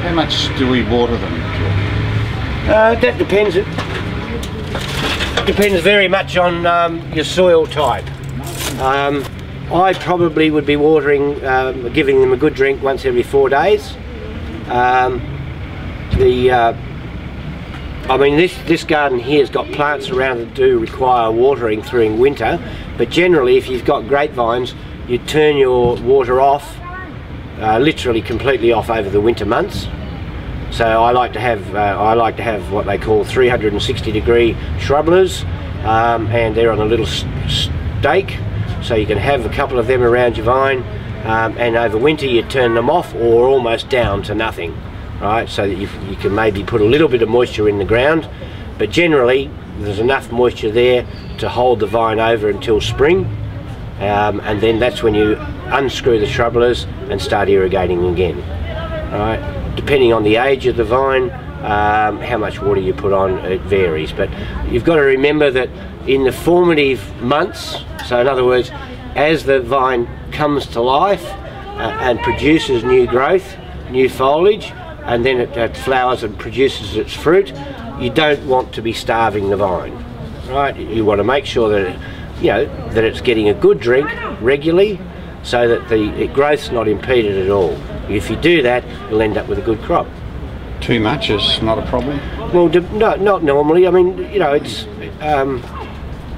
How much do we water them? That depends. It depends very much on your soil type. I probably would be watering, giving them a good drink once every 4 days. I mean, this garden here has got plants around that do require watering through winter, but generally if you've got grapevines, you turn your water off, literally completely off over the winter months. So I like to have what they call 360-degree shrubblers, and they're on a little stake, so you can have a couple of them around your vine, and over winter you turn them off or almost down to nothing, right? So that you can maybe put a little bit of moisture in the ground, but generally there's enough moisture there to hold the vine over until spring, and then that's when you unscrew the shrubblers and start irrigating again, right? Depending on the age of the vine, how much water you put on, it varies, but you've got to remember that in the formative months, so in other words, as the vine comes to life and produces new growth, new foliage, and then it flowers and produces its fruit, you don't want to be starving the vine, right? You want to make sure that that it's getting a good drink regularly, so that the growth's not impeded at all. If you do that, you'll end up with a good crop. Too much is not a problem? Well, no, not normally. I mean, it's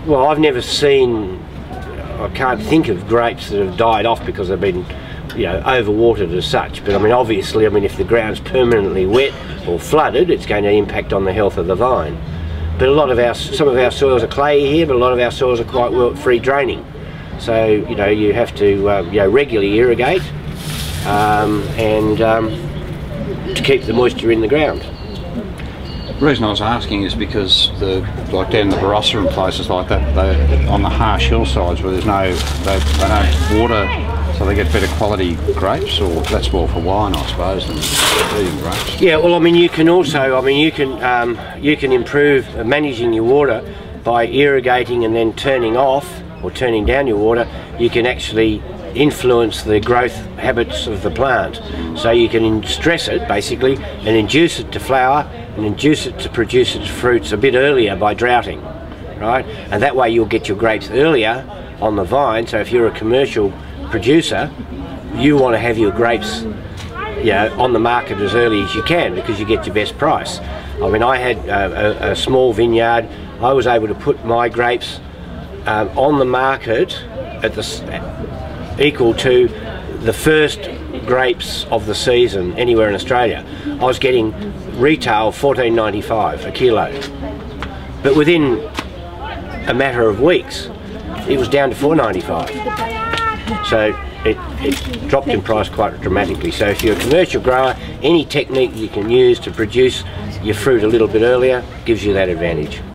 well, I've never seen, I can't think of grapes that have died off because they've been overwatered as such. But I mean, obviously, if the ground's permanently wet or flooded, it's going to impact on the health of the vine. But some of our soils are clayey here, but a lot of our soils are quite well free draining. So you have to regularly irrigate to keep the moisture in the ground. The reason I was asking is because like down the Barossa and places like that, on the harsh hillsides where there's they don't water, so they get better quality grapes, or that's more for wine, I suppose, than eating grapes. Yeah, well, you can also, you can improve managing your water by irrigating and then turning off or turning down your water. You can actually influence the growth habits of the plant, so you can stress it basically and induce it to flower and induce it to produce its fruits a bit earlier by droughting, right? And that way you'll get your grapes earlier on the vine. So if you're a commercial producer, you want to have your grapes on the market as early as you can, because you get your best price. I had a small vineyard. I was able to put my grapes on the market at equal to the first grapes of the season anywhere in Australia. I was getting retail $14.95 a kilo, but within a matter of weeks it was down to $4.95. So it dropped in price quite dramatically. So if you're a commercial grower, any technique you can use to produce your fruit a little bit earlier gives you that advantage.